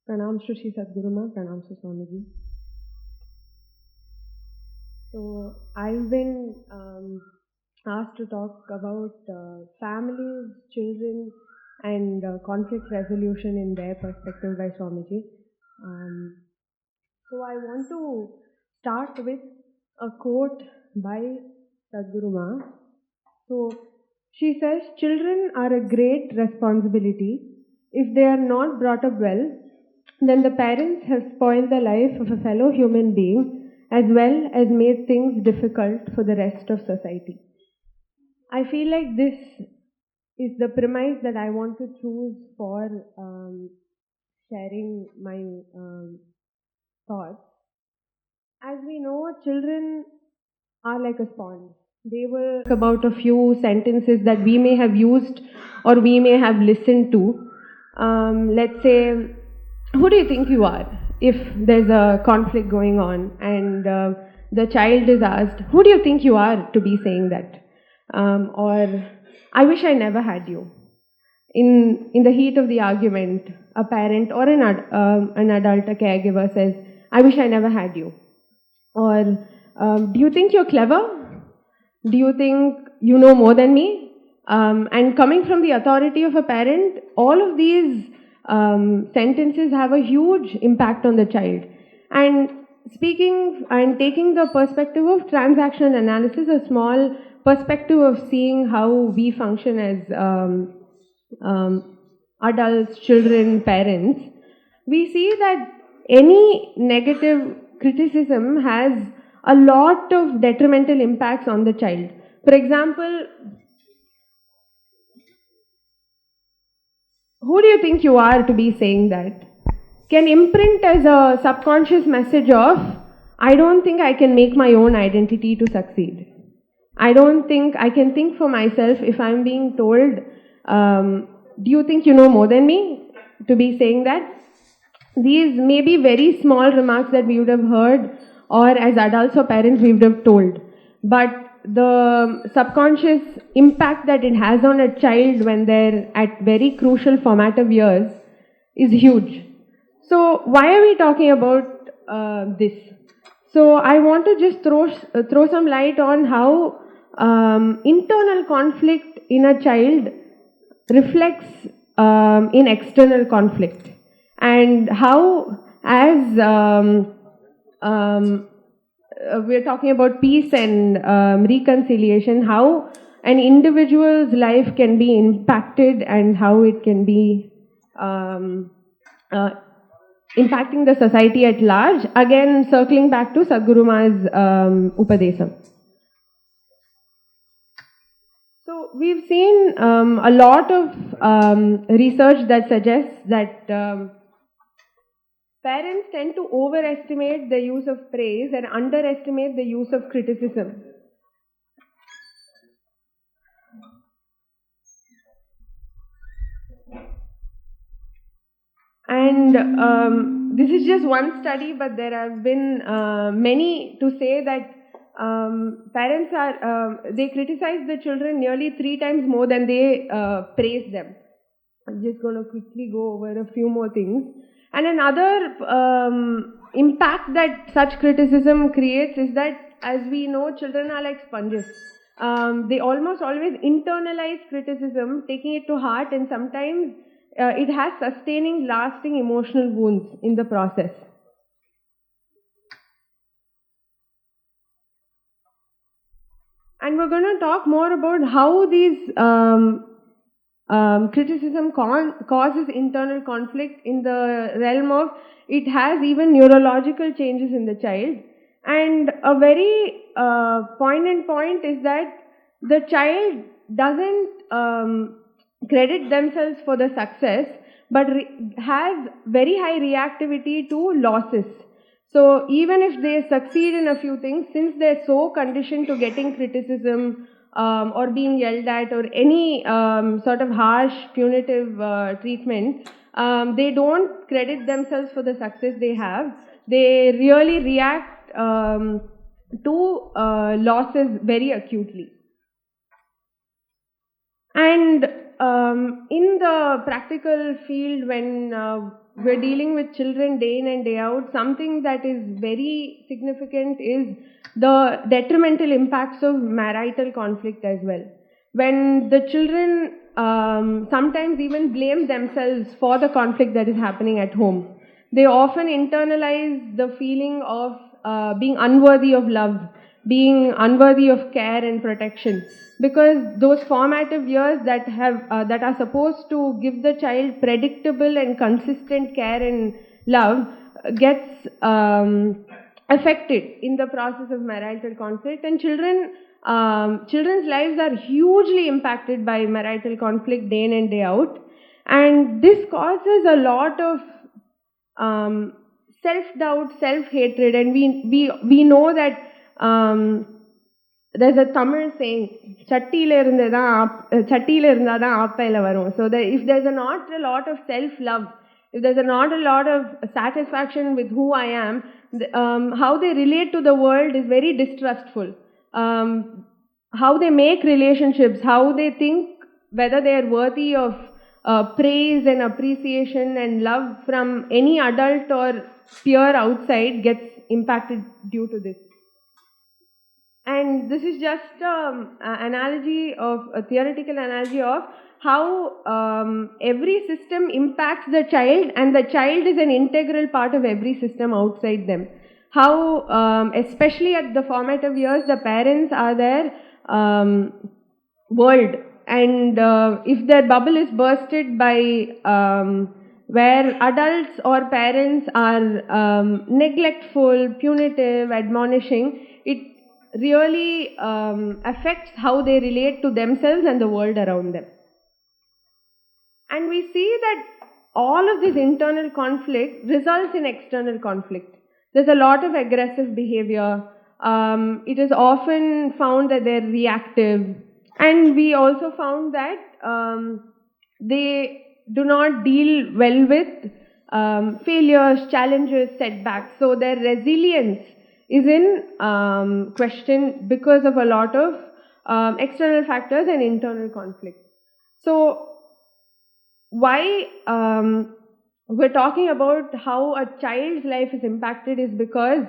Pranam Shri Sadguruma, Pranam Swamiji. So I've been asked to talk about families, children, and conflict resolution in their perspective by Swamiji. So I want to start with a quote by Sadguruma. So she says, "Children are a great responsibility. If they are not brought up well, then the parents have spoiled the life of a fellow human being as well as made things difficult for the rest of society." I feel like this is the premise that I want to choose for sharing my thoughts. As we know, children are like a sponge. They will talk about a few sentences that we may have used or we may have listened to. Let's say, who do you think you are? If there's a conflict going on and the child is asked, who do you think you are to be saying that? Or, I wish I never had you. In the heat of the argument, a parent or an adult, a caregiver says, I wish I never had you. Or, do you think you're clever? Do you think you know more than me? And coming from the authority of a parent, all of these sentences have a huge impact on the child. And speaking and taking the perspective of transactional analysis, a small perspective of seeing how we function as adults, children, parents, we see that any negative criticism has a lot of detrimental impacts on the child. For example, who do you think you are to be saying that? Can imprint as a subconscious message of, I don't think I can make my own identity to succeed. I don't think I can think for myself if I'm being told, do you think you know more than me to be saying that? These may be very small remarks that we would have heard, or as adults or parents we would have told. But the subconscious impact that it has on a child when they're at very crucial formative years is huge. So why are we talking about this? So I want to just throw some light on how internal conflict in a child reflects in external conflict, and how, as we're talking about peace and reconciliation, how an individual's life can be impacted and how it can be impacting the society at large. Again, circling back to Sadguruma's Upadesam. So we've seen a lot of research that suggests that parents tend to overestimate the use of praise and underestimate the use of criticism. And this is just one study, but there have been many to say that parents they criticize the children nearly 3 times more than they praise them. I'm just going to quickly go over a few more things. And another impact that such criticism creates is that, as we know, children are like sponges. They almost always internalize criticism, taking it to heart, and sometimes it has sustaining, lasting emotional wounds in the process. And we're going to talk more about how these criticism causes internal conflict in the realm of it has even neurological changes in the child. And a very poignant point is that the child doesn't credit themselves for the success, but has very high reactivity to losses. So even if they succeed in a few things, since they're so conditioned to getting criticism or being yelled at or any sort of harsh, punitive treatment, they don't credit themselves for the success they have. They really react to losses very acutely. And in the practical field, when we're dealing with children day in and day out, something that is very significant is the detrimental impacts of marital conflict as well. When the children sometimes even blame themselves for the conflict that is happening at home, they often internalize the feeling of being unworthy of love, being unworthy of care and protection, because those formative years that are supposed to give the child predictable and consistent care and love gets affected in the process of marital conflict. And children's lives are hugely impacted by marital conflict day in and day out, and this causes a lot of self-doubt, self-hatred. And we know that there's a Tamil saying, Chattila irundha dhaan aappayila varum. So that if there's not a lot of self-love, if there's not a lot of satisfaction with who I am, how they relate to the world is very distrustful. How they make relationships, how they think whether they are worthy of praise and appreciation and love from any adult or peer outside gets impacted due to this. And this is just an analogy of a theoretical analogy of how every system impacts the child, and the child is an integral part of every system outside them. How, especially at the formative years, the parents are their world, and if their bubble is bursted by where adults or parents are neglectful, punitive, admonishing, it really affects how they relate to themselves and the world around them. And we see that all of this internal conflict results in external conflict. There's a lot of aggressive behavior. It is often found that they're reactive. And we also found that they do not deal well with failures, challenges, setbacks. So their resilience is in question because of a lot of external factors and internal conflict. So why we're talking about how a child's life is impacted is because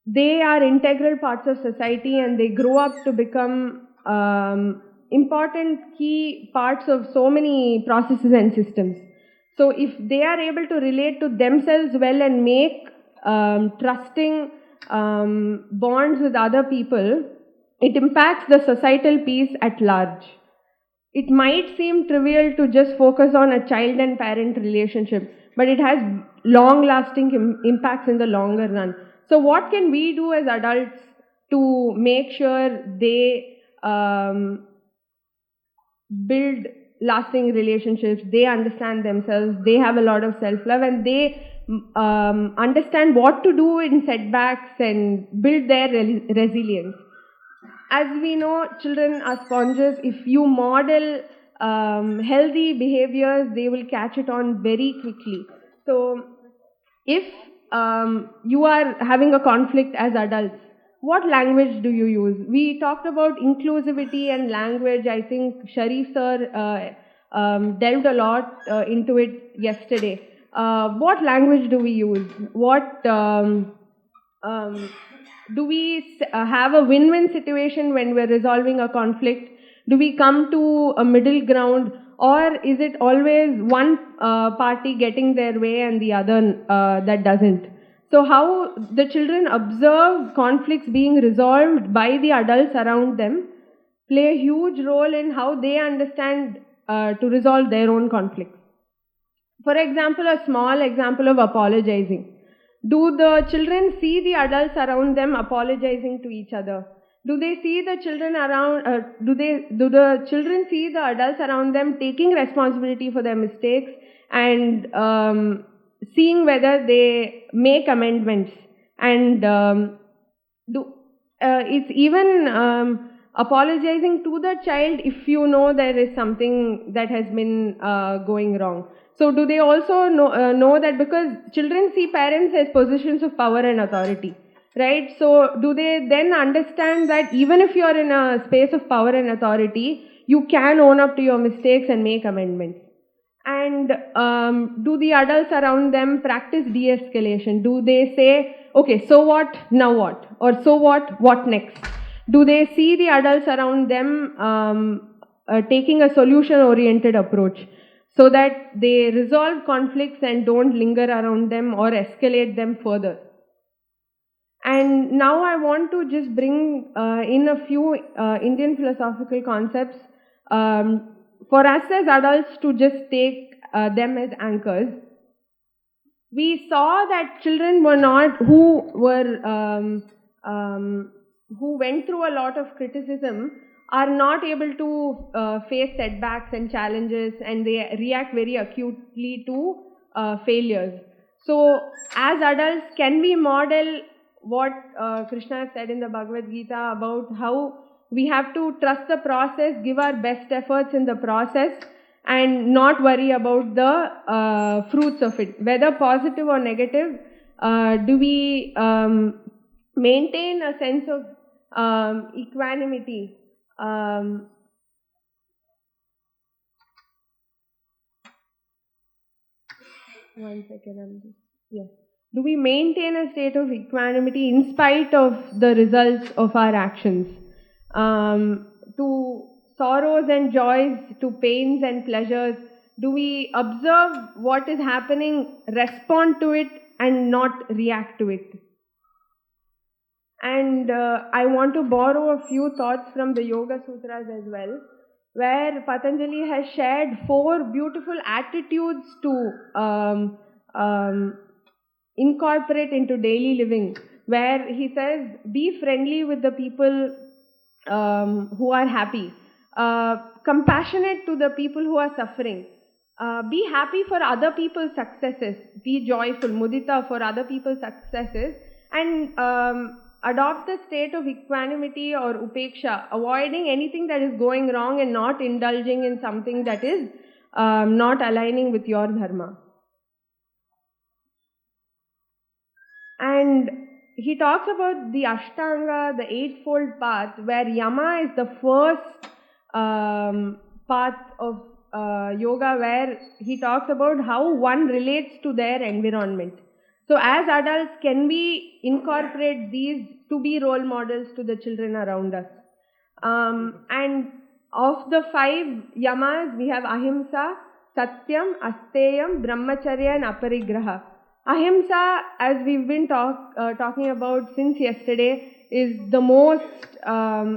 they are integral parts of society, and they grow up to become important key parts of so many processes and systems. So if they are able to relate to themselves well and make trusting bonds with other people, it impacts the societal peace at large. It might seem trivial to just focus on a child and parent relationship, but it has long-lasting impacts in the longer run. So what can we do as adults to make sure they build lasting relationships, they understand themselves, they have a lot of self-love, and they understand what to do in setbacks and build their resilience? As we know, children are sponges. If you model healthy behaviors, they will catch it on very quickly. So if you are having a conflict as adults, what language do you use? We talked about inclusivity and language. I think Sharif sir delved a lot into it yesterday. What language do we use? What do we have a win-win situation when we're resolving a conflict? Do we come to a middle ground, or is it always one party getting their way and the other that doesn't? So how the children observe conflicts being resolved by the adults around them play a huge role in how they understand to resolve their own conflicts. For example, a small example of apologizing. Do the children see the adults around them apologizing to each other? Do they see the children around? Do the children see the adults around them taking responsibility for their mistakes and seeing whether they make amendments? And it's even apologizing to the child if you know there is something that has been going wrong. So do they also know that, because children see parents as positions of power and authority, right? So do they then understand that even if you are in a space of power and authority, you can own up to your mistakes and make amendments. And do the adults around them practice de-escalation? Do they say, okay, so what, now what? Or so what next? Do they see the adults around them taking a solution-oriented approach so that they resolve conflicts and don't linger around them or escalate them further? And now I want to just bring in a few Indian philosophical concepts for us as adults to just take them as anchors. We saw that children were not, who went through a lot of criticism, are not able to face setbacks and challenges, and they react very acutely to failures. So as adults, can we model what Krishna said in the Bhagavad Gita about how we have to trust the process, give our best efforts in the process, and not worry about the fruits of it, whether positive or negative? Do we maintain a sense of equanimity? One second, yes. Do we maintain a state of equanimity in spite of the results of our actions? To sorrows and joys, to pains and pleasures, do we observe what is happening, respond to it, and not react to it? And I want to borrow a few thoughts from the Yoga Sutras as well, where Patanjali has shared 4 beautiful attitudes to incorporate into daily living, where he says, be friendly with the people who are happy, compassionate to the people who are suffering, be happy for other people's successes, be joyful, mudita, for other people's successes, and adopt the state of equanimity or upeksha, avoiding anything that is going wrong and not indulging in something that is not aligning with your dharma. And he talks about the Ashtanga, the eightfold path, where Yama is the first path of yoga, where he talks about how one relates to their environment. So as adults, can we incorporate these to be role models to the children around us? And of the 5 yamas, we have ahimsa, satyam, asteyam, brahmacharya and aparigraha. Ahimsa, as we've been talking about since yesterday, is the most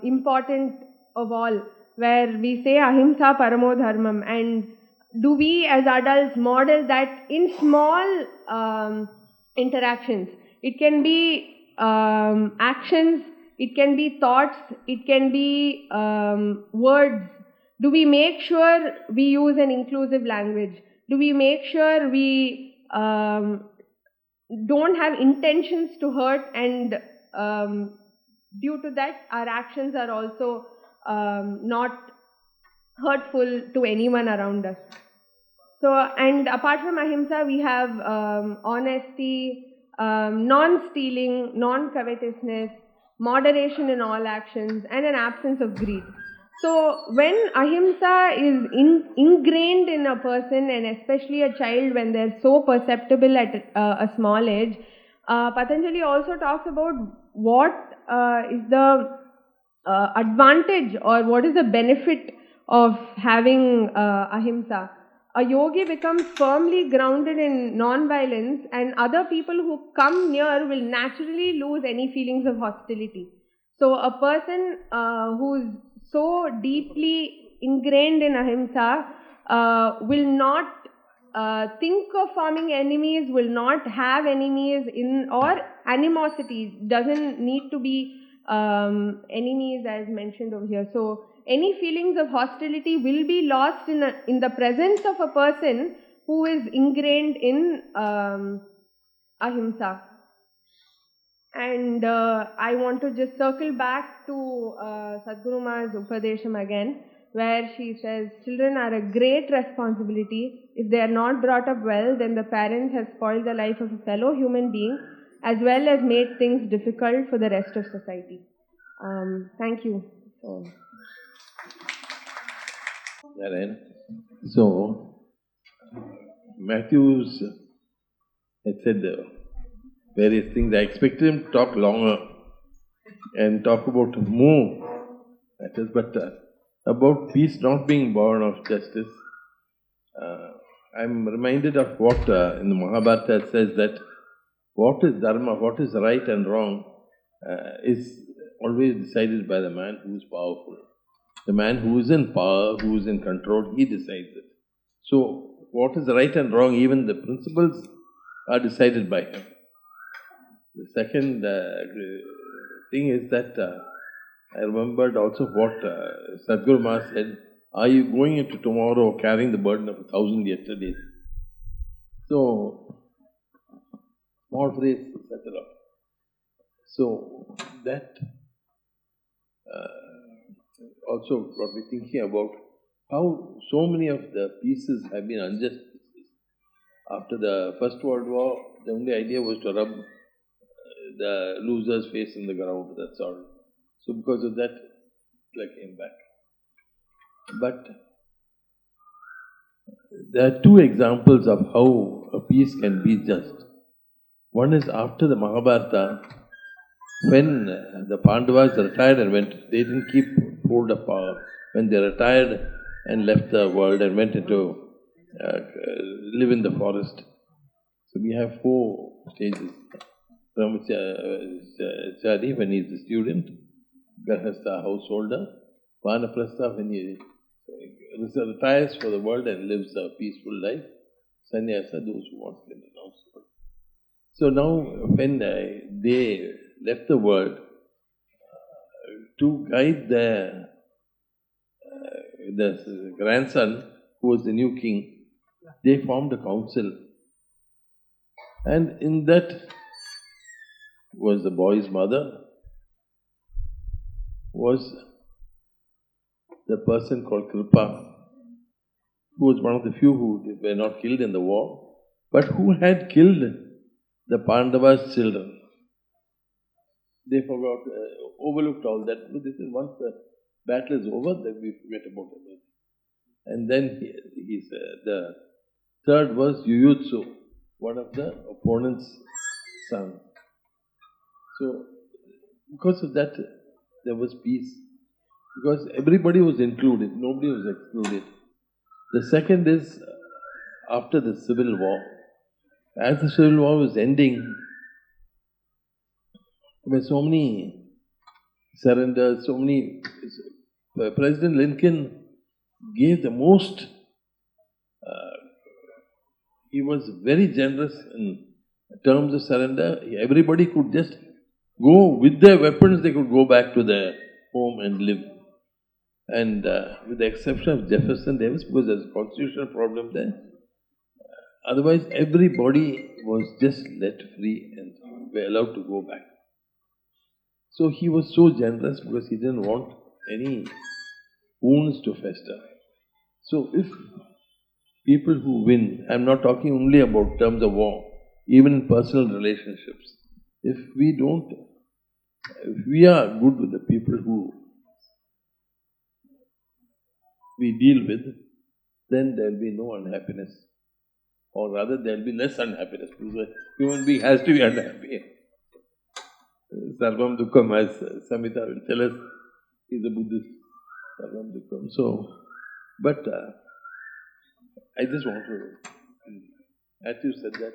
important of all, where we say ahimsa paramo dharmam. And do we as adults model that in small interactions? It can be actions, it can be thoughts, it can be words. Do we make sure we use an inclusive language? Do we make sure we don't have intentions to hurt, and due to that our actions are also not hurtful to anyone around us? So, and apart from ahimsa, we have honesty, non-stealing, non-covetousness, moderation in all actions, and an absence of greed. So when ahimsa is ingrained in a person, and especially a child when they're so perceptible at a small age, Patanjali also talks about what is the advantage or what is the benefit of having ahimsa. A yogi becomes firmly grounded in non-violence, and other people who come near will naturally lose any feelings of hostility. So a person who's so deeply ingrained in ahimsa will not think of forming enemies, will not have enemies or animosity. Doesn't need to be enemies as mentioned over here. So any feelings of hostility will be lost in the presence of a person who is ingrained in ahimsa. And I want to just circle back to Sadhguru Ma's Upadesham again, where she says, children are a great responsibility. If they are not brought up well, then the parents have spoiled the life of a fellow human being, as well as made things difficult for the rest of society. Thank you. Narayan. So, Matthews had said various things. I expected him to talk longer and talk about more matters, but about peace not being born of justice. I'm reminded of what in the Mahabharata says that what is dharma, what is right and wrong, is always decided by the man who is powerful. The man who is in power, who is in control, he decides it. So, what is right and wrong, even the principles are decided by him. The second thing is that I remembered also what Sadhguru Maharaj said, are you going into tomorrow carrying the burden of 1,000 yesterdays? So, small phrase, settle up. So, that also got me thinking about how so many of the pieces have been unjust pieces. After the First World War, the only idea was to rub the loser's face in the ground, that's all. So because of that, Hitler came back. But there are two examples of how a peace can be just. One is after the Mahabharata, when the Pandavas retired and went, they didn't keep hold of power. When they retired and left the world and went into live in the forest. So we have four stages. Brahmachari when he is a student, Grahastha householder, Vanaprastha when he retires for the world and lives a peaceful life, Sannyasa those who want to live in the household. So now when they left the world, to guide the grandson who was the new king, they formed a council. And in that was the boy's mother, was the person called Kripa, who was one of the few who were not killed in the war, but who had killed the Pandavas' children. They forgot, overlooked all that. This is once the battle is over, then we forget about it. And then the third was Yuyutsu, one of the opponent's sons. So, because of that, there was peace. Because everybody was included, nobody was excluded. The second is after the Civil War. As the Civil War was ending, there were so many surrenders, so many. President Lincoln gave the most. He was very generous in terms of surrender. Everybody could just go with their weapons, they could go back to their home and live. And with the exception of Jefferson Davis, because there's a constitutional problem there, otherwise everybody was just let free and were allowed to go back. So he was so generous because he didn't want any wounds to fester. So if people who win, I'm not talking only about terms of war, even in personal relationships, if we are good with the people who we deal with, then there will be no unhappiness. Or rather, there will be less unhappiness. Because a human being has to be unhappy. Sarvam Dukkham, as Samhita will tell us, he's a Buddhist. Sarvam Dukkham. So, but I just want to, as you said that,